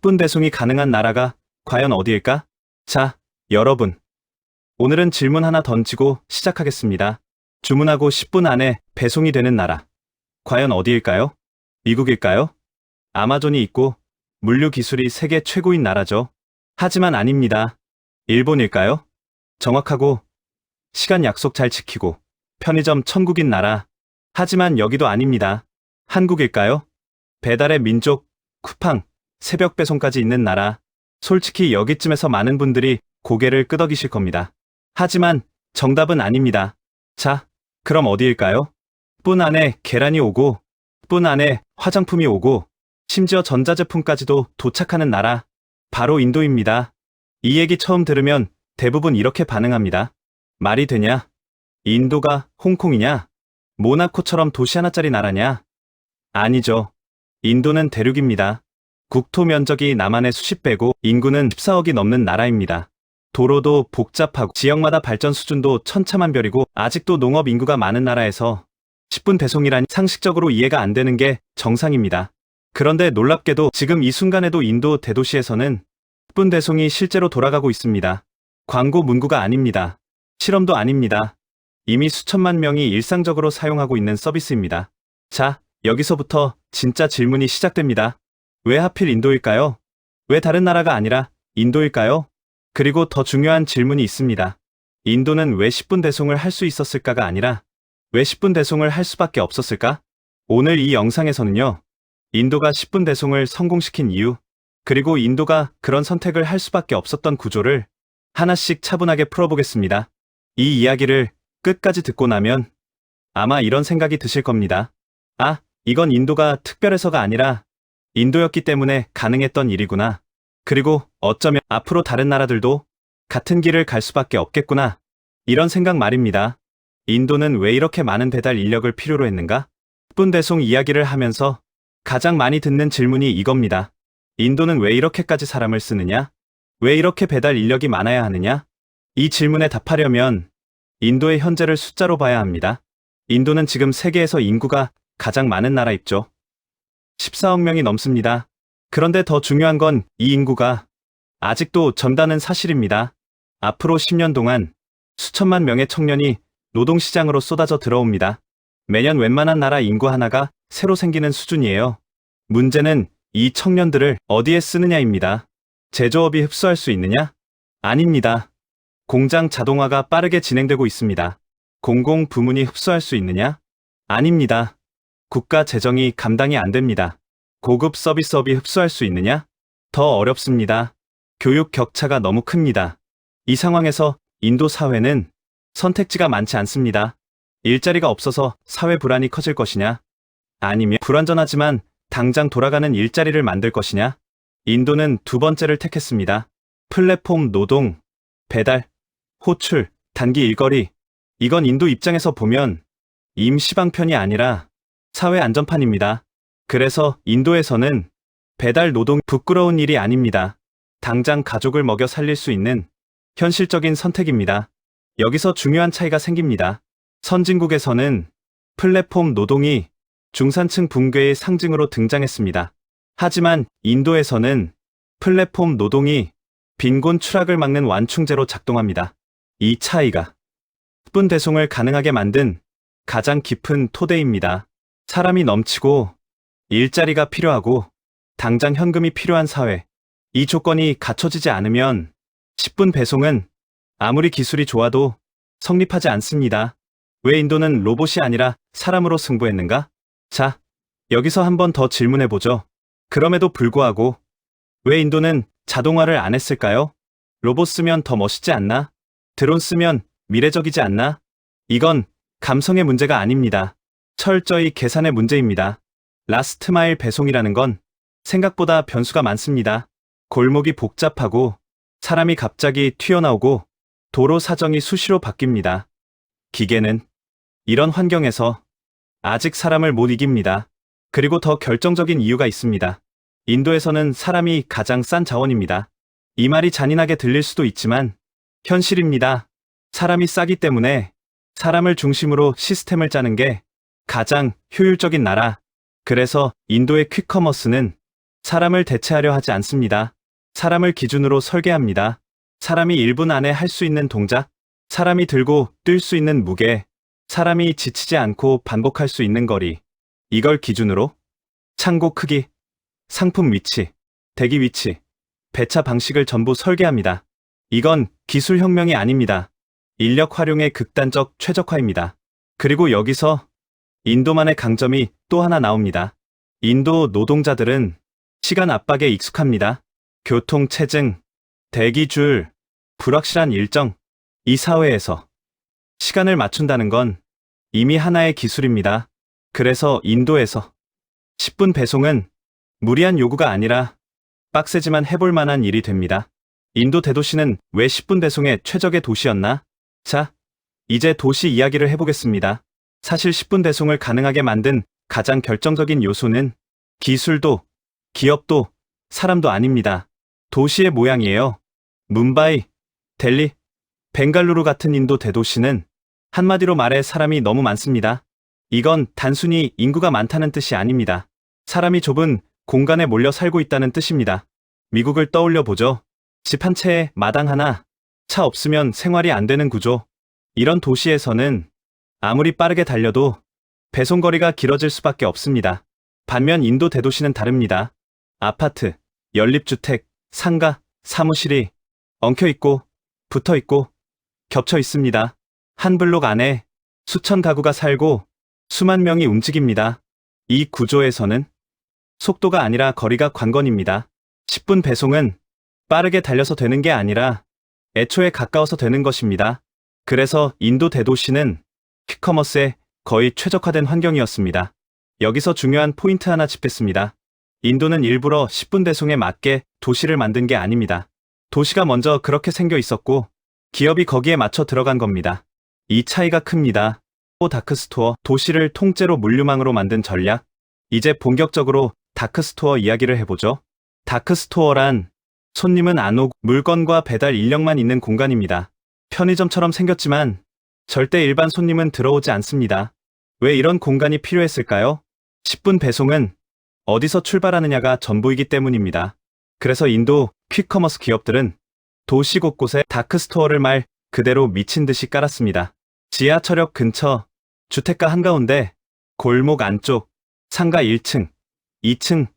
10분 배송이 가능한 나라가 과연 어디일까? 자, 여러분. 오늘은 질문 하나 던지고 시작하겠습니다. 주문하고 10분 안에 배송이 되는 나라. 과연 어디일까요? 미국일까요? 아마존이 있고 물류 기술이 세계 최고인 나라죠. 하지만 아닙니다. 일본일까요? 정확하고 시간 약속 잘 지키고 편의점 천국인 나라. 하지만 여기도 아닙니다. 한국일까요? 배달의 민족, 쿠팡, 새벽 배송까지 있는 나라. 솔직히 여기쯤에서 많은 분들이 고개를 끄덕이실 겁니다. 하지만 정답은 아닙니다. 자, 그럼 어디일까요? 분 안에 계란이 오고, 분 안에 화장품이 오고, 심지어 전자제품까지도 도착하는 나라. 바로 인도입니다. 이 얘기 처음 들으면 대부분 이렇게 반응합니다. 말이 되냐? 인도가 홍콩이냐? 모나코처럼 도시 하나짜리 나라냐? 아니죠. 인도는 대륙입니다. 국토 면적이 남한의 수십 배고 인구는 14억이 넘는 나라입니다. 도로도 복잡하고 지역마다 발전 수준도 천차만별이고 아직도 농업 인구가 많은 나라에서 10분 배송이란 상식적으로 이해가 안 되는 게 정상입니다. 그런데 놀랍게도 지금 이 순간에도 인도 대도시에서는 10분 배송이 실제로 돌아가고 있습니다. 광고 문구가 아닙니다. 실험도 아닙니다. 이미 수천만 명이 일상적으로 사용하고 있는 서비스입니다. 자, 여기서부터 진짜 질문이 시작됩니다. 왜 하필 인도일까요? 왜 다른 나라가 아니라 인도일까요? 그리고 더 중요한 질문이 있습니다. 인도는 왜 10분 배송을 할 수 있었을까가 아니라 왜 10분 배송을 할 수밖에 없었을까? 오늘 이 영상에서는요. 인도가 10분 배송을 성공시킨 이유, 그리고 인도가 그런 선택을 할 수밖에 없었던 구조를 하나씩 차분하게 풀어보겠습니다. 이 이야기를 끝까지 듣고 나면 아마 이런 생각이 드실 겁니다. 아, 이건 인도가 특별해서가 아니라 인도였기 때문에 가능했던 일이구나. 그리고 어쩌면 앞으로 다른 나라들도 같은 길을 갈 수밖에 없겠구나. 이런 생각 말입니다. 인도는 왜 이렇게 많은 배달 인력을 필요로 했는가? 10분 배송 이야기를 하면서 가장 많이 듣는 질문이 이겁니다. 인도는 왜 이렇게까지 사람을 쓰느냐? 왜 이렇게 배달 인력이 많아야 하느냐? 이 질문에 답하려면 인도의 현재를 숫자로 봐야 합니다. 인도는 지금 세계에서 인구가 가장 많은 나라입죠. 14억 명이 넘습니다. 그런데 더 중요한 건 이 인구가 아직도 젊다는 사실입니다. 앞으로 10년 동안 수천만 명의 청년이 노동시장으로 쏟아져 들어옵니다. 매년 웬만한 나라 인구 하나가 새로 생기는 수준이에요. 문제는 이 청년들을 어디에 쓰느냐입니다. 제조업이 흡수할 수 있느냐? 아닙니다. 공장 자동화가 빠르게 진행되고 있습니다. 공공 부문이 흡수할 수 있느냐? 아닙니다. 국가 재정이 감당이 안 됩니다. 고급 서비스업이 흡수할 수 있느냐? 더 어렵습니다. 교육 격차가 너무 큽니다. 이 상황에서 인도 사회는 선택지가 많지 않습니다. 일자리가 없어서 사회 불안이 커질 것이냐? 아니면 불완전하지만 당장 돌아가는 일자리를 만들 것이냐? 인도는 두 번째를 택했습니다. 플랫폼 노동, 배달, 호출, 단기 일거리. 이건 인도 입장에서 보면 임시방편이 아니라 사회 안전판입니다. 그래서 인도에서는 배달 노동 부끄러운 일이 아닙니다. 당장 가족을 먹여 살릴 수 있는 현실적인 선택입니다. 여기서 중요한 차이가 생깁니다. 선진국에서는 플랫폼 노동이 중산층 붕괴의 상징으로 등장했습니다. 하지만 인도에서는 플랫폼 노동이 빈곤 추락을 막는 완충제로 작동합니다. 이 차이가 10분 배송을 가능하게 만든 가장 깊은 토대입니다. 사람이 넘치고 일자리가 필요하고 당장 현금이 필요한 사회. 이 조건이 갖춰지지 않으면 10분 배송은 아무리 기술이 좋아도 성립하지 않습니다. 왜 인도는 로봇이 아니라 사람으로 승부했는가? 자, 여기서 한 번 더 질문해보죠. 그럼에도 불구하고 왜 인도는 자동화를 안 했을까요? 로봇 쓰면 더 멋있지 않나? 드론 쓰면 미래적이지 않나? 이건 감성의 문제가 아닙니다. 철저히 계산의 문제입니다. 라스트 마일 배송이라는 건 생각보다 변수가 많습니다. 골목이 복잡하고 사람이 갑자기 튀어나오고 도로 사정이 수시로 바뀝니다. 기계는 이런 환경에서 아직 사람을 못 이깁니다. 그리고 더 결정적인 이유가 있습니다. 인도에서는 사람이 가장 싼 자원입니다. 이 말이 잔인하게 들릴 수도 있지만 현실입니다. 사람이 싸기 때문에 사람을 중심으로 시스템을 짜는 게 가장 효율적인 나라. 그래서 인도의 퀵커머스는 사람을 대체하려 하지 않습니다. 사람을 기준으로 설계합니다. 사람이 1분 안에 할 수 있는 동작, 사람이 들고 뛸 수 있는 무게, 사람이 지치지 않고 반복할 수 있는 거리, 이걸 기준으로 창고 크기, 상품 위치, 대기 위치, 배차 방식을 전부 설계합니다. 이건 기술혁명이 아닙니다. 인력 활용의 극단적 최적화입니다. 그리고 여기서 인도만의 강점이 또 하나 나옵니다. 인도 노동자들은 시간 압박에 익숙합니다. 교통 체증, 대기줄, 불확실한 일정, 이 사회에서 시간을 맞춘다는 건 이미 하나의 기술입니다. 그래서 인도에서 10분 배송은 무리한 요구가 아니라 빡세지만 해볼 만한 일이 됩니다. 인도 대도시는 왜 10분 배송의 최적의 도시였나? 자, 이제 도시 이야기를 해보겠습니다. 사실 10분 배송을 가능하게 만든 가장 결정적인 요소는 기술도, 기업도, 사람도 아닙니다. 도시의 모양이에요. 뭄바이, 델리, 벵갈루루 같은 인도 대도시는 한마디로 말해 사람이 너무 많습니다. 이건 단순히 인구가 많다는 뜻이 아닙니다. 사람이 좁은 공간에 몰려 살고 있다는 뜻입니다. 미국을 떠올려 보죠. 집 한 채에 마당 하나, 차 없으면 생활이 안 되는 구조. 이런 도시에서는 아무리 빠르게 달려도 배송거리가 길어질 수밖에 없습니다. 반면 인도 대도시는 다릅니다. 아파트, 연립주택, 상가, 사무실이 엉켜 있고, 붙어 있고, 겹쳐 있습니다. 한 블록 안에 수천 가구가 살고 수만 명이 움직입니다. 이 구조에서는 속도가 아니라 거리가 관건입니다. 10분 배송은 빠르게 달려서 되는 게 아니라 애초에 가까워서 되는 것입니다. 그래서 인도 대도시는 퀵커머스에 거의 최적화된 환경이었습니다. 여기서 중요한 포인트 하나 짚겠습니다. 인도는 일부러 10분 배송에 맞게 도시를 만든 게 아닙니다. 도시가 먼저 그렇게 생겨 있었고 기업이 거기에 맞춰 들어간 겁니다. 이 차이가 큽니다. 다크스토어, 도시를 통째로 물류망으로 만든 전략. 이제 본격적으로 다크스토어 이야기를 해보죠. 다크스토어란 손님은 안 오고 물건과 배달 인력만 있는 공간입니다. 편의점처럼 생겼지만 절대 일반 손님은 들어오지 않습니다. 왜 이런 공간이 필요했을까요? 10분 배송은 어디서 출발하느냐가 전부이기 때문입니다. 그래서 인도 퀵커머스 기업들은 도시 곳곳에 다크스토어를 말 그대로 미친 듯이 깔았습니다. 지하철역 근처, 주택가 한가운데, 골목 안쪽, 상가 1층, 2층,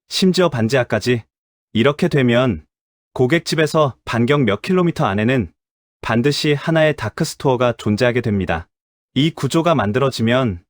심지어 반지하까지. 이렇게 되면 고객집에서 반경 몇 킬로미터 안에는 반드시 하나의 다크스토어가 존재하게 됩니다. 이 구조가 만들어지면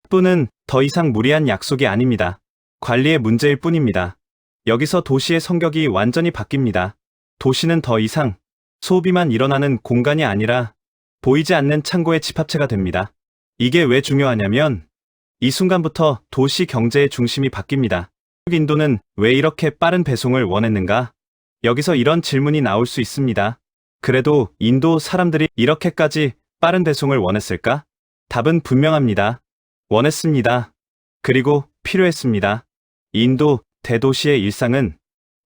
10분은 더 이상 무리한 약속이 아닙니다. 관리의 문제일 뿐입니다. 여기서 도시의 성격이 완전히 바뀝니다. 도시는 더 이상 소비만 일어나는 공간이 아니라 보이지 않는 창고의 집합체가 됩니다. 이게 왜 중요하냐면 이 순간부터 도시 경제의 중심이 바뀝니다. 인도는 왜 이렇게 빠른 배송을 원했는가? 여기서 이런 질문이 나올 수 있습니다. 그래도 인도 사람들이 이렇게까지 빠른 배송을 원했을까? 답은 분명합니다. 원했습니다. 그리고 필요했습니다. 인도 대도시의 일상은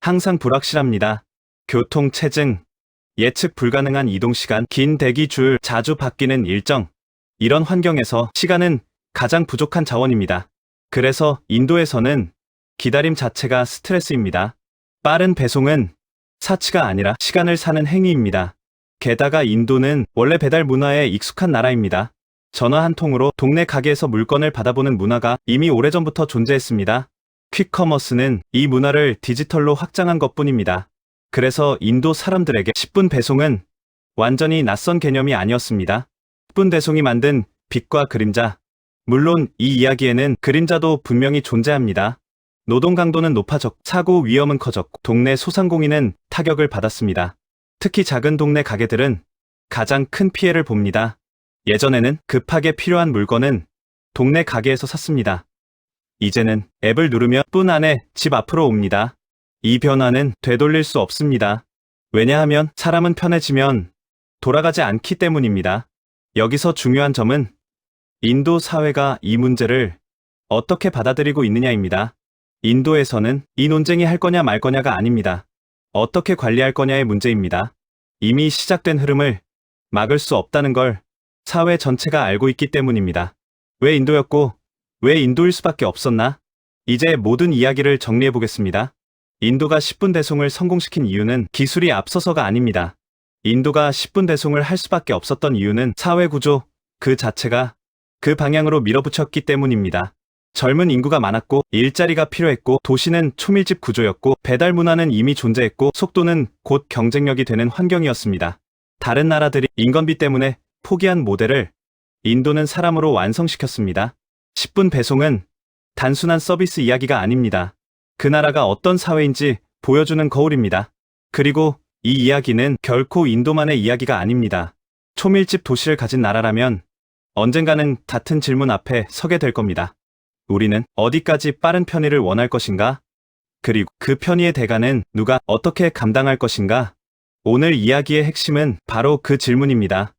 항상 불확실합니다. 교통 체증, 예측 불가능한 이동시간, 긴 대기줄, 자주 바뀌는 일정. 이런 환경에서 시간은 가장 부족한 자원입니다. 그래서 인도에서는 기다림 자체가 스트레스입니다. 빠른 배송은 사치가 아니라 시간을 사는 행위입니다. 게다가 인도는 원래 배달 문화에 익숙한 나라입니다. 전화 한 통으로 동네 가게에서 물건을 받아보는 문화가 이미 오래전부터 존재했습니다. 퀵커머스는 이 문화를 디지털로 확장한 것뿐입니다. 그래서 인도 사람들에게 10분 배송은 완전히 낯선 개념이 아니었습니다. 10분 배송이 만든 빛과 그림자. 물론 이 이야기에는 그림자도 분명히 존재합니다. 노동 강도는 높아졌고 사고 위험은 커졌고 동네 소상공인은 타격을 받았습니다. 특히 작은 동네 가게들은 가장 큰 피해를 봅니다. 예전에는 급하게 필요한 물건은 동네 가게에서 샀습니다. 이제는 앱을 누르면 분 안에 집 앞으로 옵니다. 이 변화는 되돌릴 수 없습니다. 왜냐하면 사람은 편해지면 돌아가지 않기 때문입니다. 여기서 중요한 점은 인도 사회가 이 문제를 어떻게 받아들이고 있느냐입니다. 인도에서는 이 논쟁이 할 거냐 말 거냐가 아닙니다. 어떻게 관리할 거냐의 문제입니다. 이미 시작된 흐름을 막을 수 없다는 걸 사회 전체가 알고 있기 때문입니다. 왜 인도였고 왜 인도일 수밖에 없었나? 이제 모든 이야기를 정리해 보겠습니다. 인도가 10분 배송을 성공시킨 이유는 기술이 앞서서가 아닙니다. 인도가 10분 배송을 할 수밖에 없었던 이유는 사회 구조 그 자체가 그 방향으로 밀어붙였기 때문입니다. 젊은 인구가 많았고 일자리가 필요했고 도시는 초밀집 구조였고 배달 문화는 이미 존재했고 속도는 곧 경쟁력이 되는 환경이었습니다. 다른 나라들이 인건비 때문에 포기한 모델을 인도는 사람으로 완성시켰습니다. 10분 배송은 단순한 서비스 이야기가 아닙니다. 그 나라가 어떤 사회인지 보여주는 거울입니다. 그리고 이 이야기는 결코 인도만의 이야기가 아닙니다. 초밀집 도시를 가진 나라라면 언젠가는 같은 질문 앞에 서게 될 겁니다. 우리는 어디까지 빠른 편의를 원할 것인가? 그리고 그 편의의 대가는 누가 어떻게 감당할 것인가? 오늘 이야기의 핵심은 바로 그 질문입니다.